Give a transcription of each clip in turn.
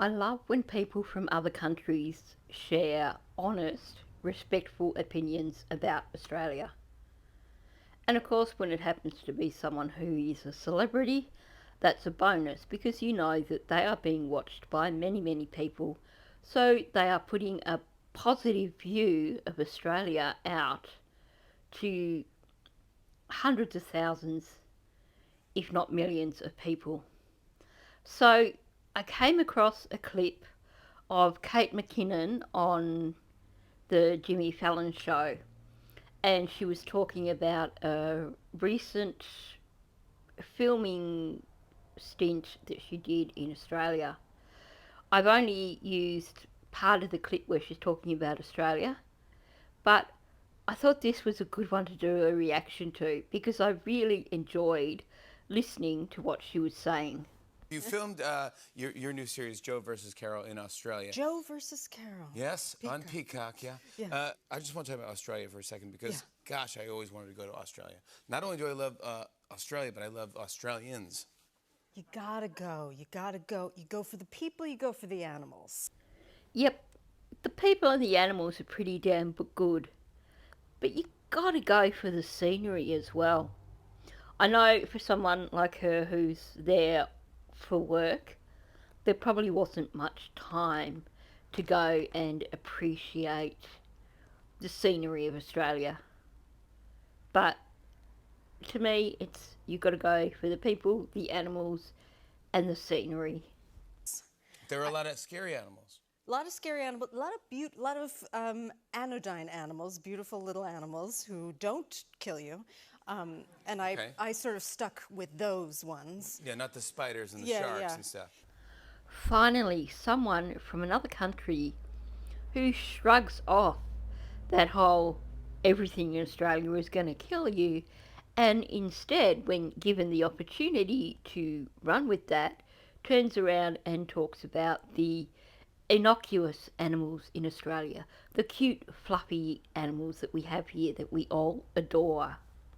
I love when people from other countries share honest, respectful opinions about Australia. And of course, when it happens to be someone who is a celebrity, that's a bonus because you know that they are being watched by many, many people. So they are putting a positive view of Australia out to hundreds of thousands, if not millions, of people. So I came across a clip of Kate McKinnon on the Jimmy Fallon show, and she was talking about a recent filming stint that she did in Australia. I've only used part of the clip where she's talking about Australia, but I thought this was a good one to do a reaction to because I really enjoyed listening to what she was saying. You filmed your new series, Joe versus Carol, in Australia. Joe versus Carol. Yes, Peacock. on Peacock, yeah. Yeah. I just want to talk about Australia for a second because, gosh, I always wanted to go to Australia. Not only do I love Australia, but I love Australians. You gotta go. You gotta go. You go for the people, you go for the animals. Yep, the people and the animals are pretty damn good, but you gotta go for the scenery as well. I know for someone like her who's there for work, there probably wasn't much time to go and appreciate the scenery of Australia. But to me, it's you got to go for the people, the animals, and the scenery. There are a lot of scary animals. A lot of scary animals, a lot of anodyne animals, beautiful little animals who don't kill you. And I sort of stuck with those ones. Yeah, not the spiders and the Yeah, sharks yeah. and stuff. Finally, someone from another country who shrugs off that whole everything in Australia is going to kill you, and instead, when given the opportunity to run with that, turns around and talks about the innocuous animals in Australia, the cute, fluffy animals that we have here that we all adore.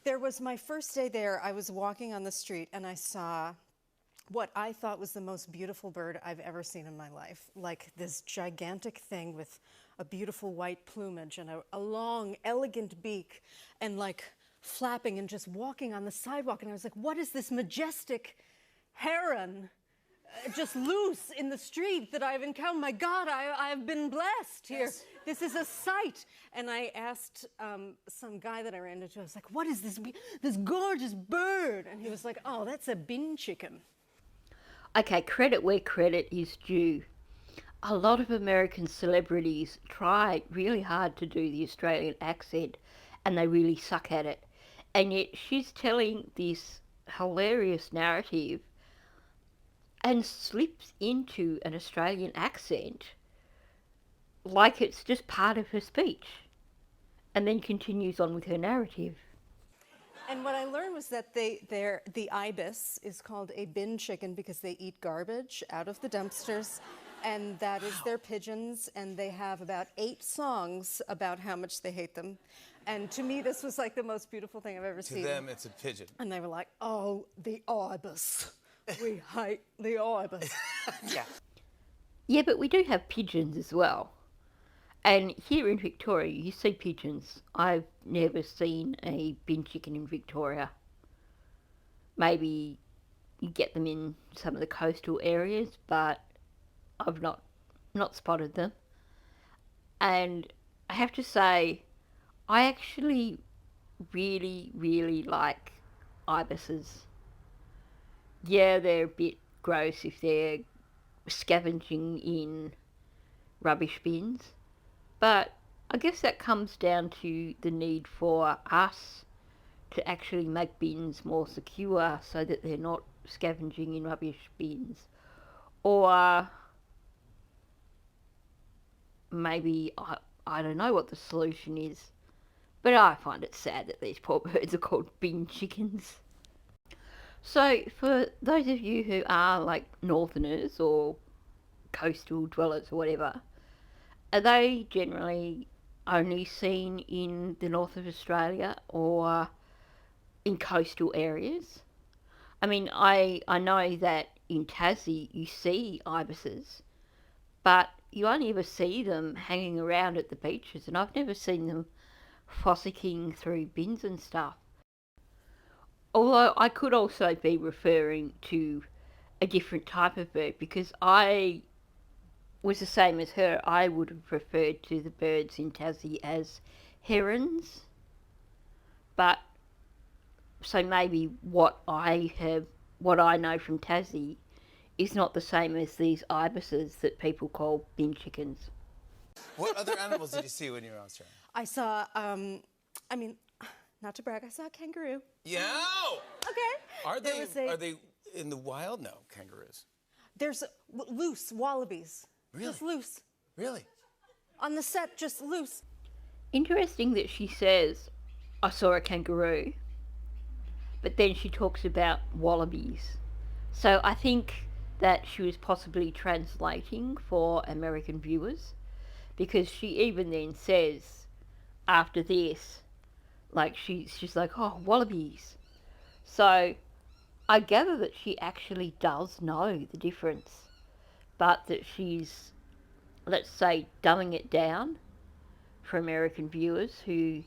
There was my first day there. I was walking on the street and I saw what I thought was the most beautiful bird I've ever seen in my life. Like this gigantic thing with a beautiful white plumage and a long, elegant beak and like flapping and just walking on the sidewalk. And I was like, what is this majestic heron just loose in the street that I've encountered? My God, I've been blessed here. Yes. This is a sight. And I asked some guy that I ran into, I was like, what is this gorgeous bird? And he was like, oh, that's a bin chicken. Okay, credit where credit is due. A lot of American celebrities try really hard to do the Australian accent and they really suck at it. And yet she's telling this hilarious narrative and slips into an Australian accent like it's just part of her speech and then continues on with her narrative. And what I learned was that the ibis is called a bin chicken because they eat garbage out of the dumpsters, and that is their pigeons, and they have about 8 songs about how much they hate them. And to me, this was like the most beautiful thing I've ever seen. To them, it's a pigeon. And they were like, oh, the ibis. We hate the ibis. Yeah. Yeah, but we do have pigeons as well. And here in Victoria, you see pigeons. I've never seen a bin chicken in Victoria. Maybe you get them in some of the coastal areas, but I've not spotted them. And I have to say, I actually really, really like ibises. Yeah, they're a bit gross if they're scavenging in rubbish bins. But I guess that comes down to the need for us to actually make bins more secure so that they're not scavenging in rubbish bins. Or maybe, I don't know what the solution is. But I find it sad that these poor birds are called bin chickens. So for those of you who are like northerners or coastal dwellers or whatever, are they generally only seen in the north of Australia or in coastal areas? I mean, I know that in Tassie you see ibises, but you only ever see them hanging around at the beaches, and I've never seen them fossicking through bins and stuff. Although I could also be referring to a different type of bird, because I was the same as her. I would have referred to the birds in Tassie as herons, but so maybe what I know from Tassie is not the same as these ibises that people call bin chickens. What other animals did you see when you were in Australia? I saw, I mean, not to brag, I saw a kangaroo. Yeah. Okay. Are they in the wild? No, kangaroos. There's loose wallabies. Really? Just loose. Really? On the set, just loose. Interesting that she says, I saw a kangaroo, but then she talks about wallabies. So I think that she was possibly translating for American viewers, because she even then says, after this, like she's like, oh, wallabies. So I gather that she actually does know the difference, but that she's, let's say, dumbing it down for American viewers who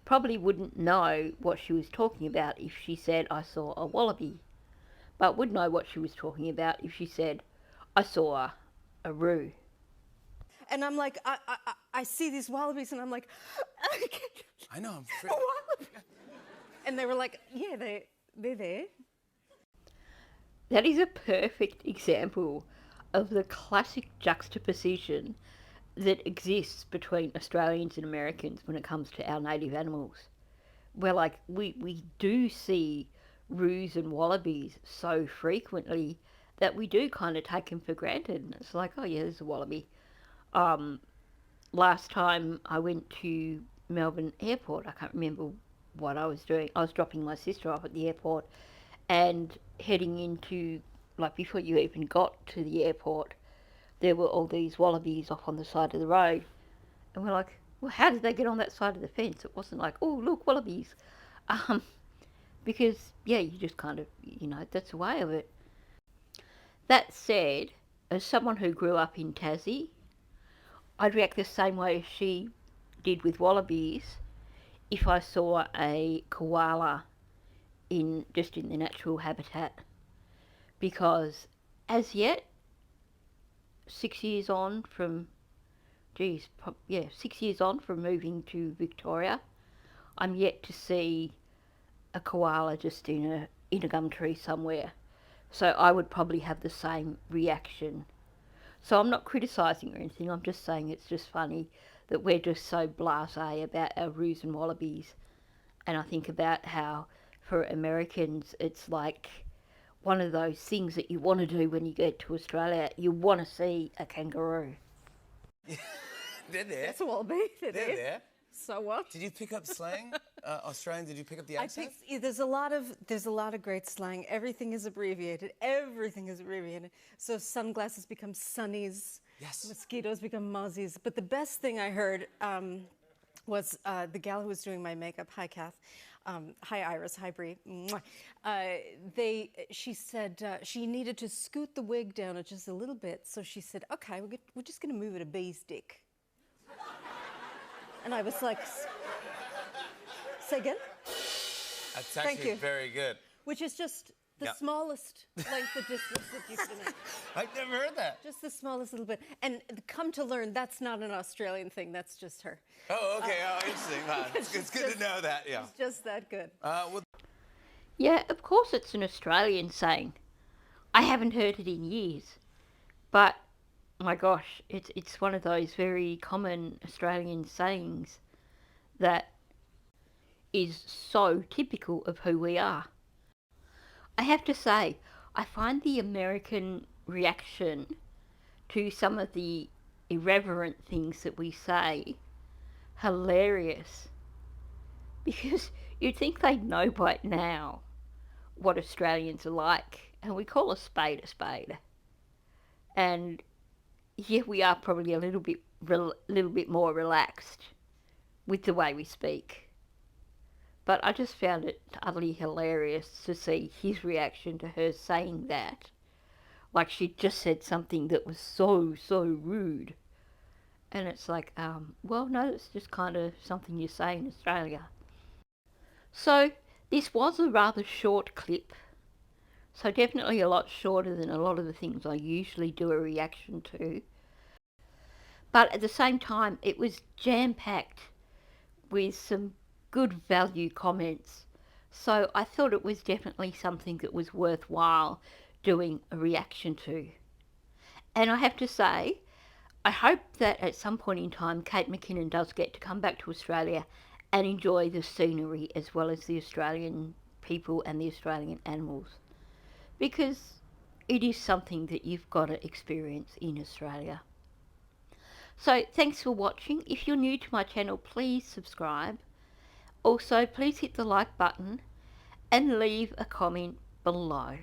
probably wouldn't know what she was talking about if she said, I saw a wallaby, but would know what she was talking about if she said, I saw a roo. And I'm like, I see these wallabies, and I'm like, I know, I'm a wallaby. And they were like, yeah, they're there. That is a perfect example of the classic juxtaposition that exists between Australians and Americans when it comes to our native animals. Where, like, we do see roos and wallabies so frequently that we do kind of take them for granted. And it's like, oh yeah, there's a wallaby. Last time I went to Melbourne Airport, I can't remember what I was doing. I was dropping my sister off at the airport and heading into, like, before you even got to the airport, there were all these wallabies off on the side of the road. And we're like, well, how did they get on that side of the fence? It wasn't like, oh, look, wallabies. Because, yeah, you just kind of, that's a way of it. That said, as someone who grew up in Tassie, I'd react the same way as she did with wallabies if I saw a koala just in the natural habitat. Because as yet, 6 years on from, 6 years on from moving to Victoria, I'm yet to see a koala just in a gum tree somewhere. So I would probably have the same reaction. So I'm not criticising or anything, I'm just saying it's just funny that we're just so blasé about our roos and wallabies. And I think about how for Americans it's like one of those things that you want to do when you get to Australia. You want to see a kangaroo. They're there. That's a wallaby. They're there. So what? Did you pick up slang? Australian, did you pick up the accent? There's a lot of great slang. Everything is abbreviated. So sunglasses become sunnies. Yes. Mosquitoes become muzzies. But the best thing I heard was the gal who was doing my makeup. Hi, Kath. Hi, Iris. Hi, Bree. She said she needed to scoot the wig down just a little bit. So she said, okay, we're just going to move it a bee's dick. And I was like, say again? That's actually very good. Which is just the smallest length of distance that you can make. I've never heard that. Just the smallest little bit. And come to learn, that's not an Australian thing, that's just her. Oh, okay. Interesting. It's good to know that, yeah. It's just that good. Yeah, of course it's an Australian saying. I haven't heard it in years. But my gosh, it's one of those very common Australian sayings that is so typical of who we are. I have to say, I find the American reaction to some of the irreverent things that we say hilarious. Because you'd think they'd know by now what Australians are like, and we call a spade a spade. And yeah, we are probably a little bit more relaxed with the way we speak. But I just found it utterly hilarious to see his reaction to her saying that like she just said something that was so rude. And it's like, well, no, it's just kind of something you say in Australia. So this was a rather short clip. So definitely a lot shorter than a lot of the things I usually do a reaction to. But at the same time, it was jam-packed with some good value comments. So I thought it was definitely something that was worthwhile doing a reaction to. And I have to say, I hope that at some point in time Kate McKinnon does get to come back to Australia and enjoy the scenery as well as the Australian people and the Australian animals, because it is something that you've got to experience in Australia. So thanks for watching. If you're new to my channel, please subscribe. Also, please hit the like button and leave a comment below.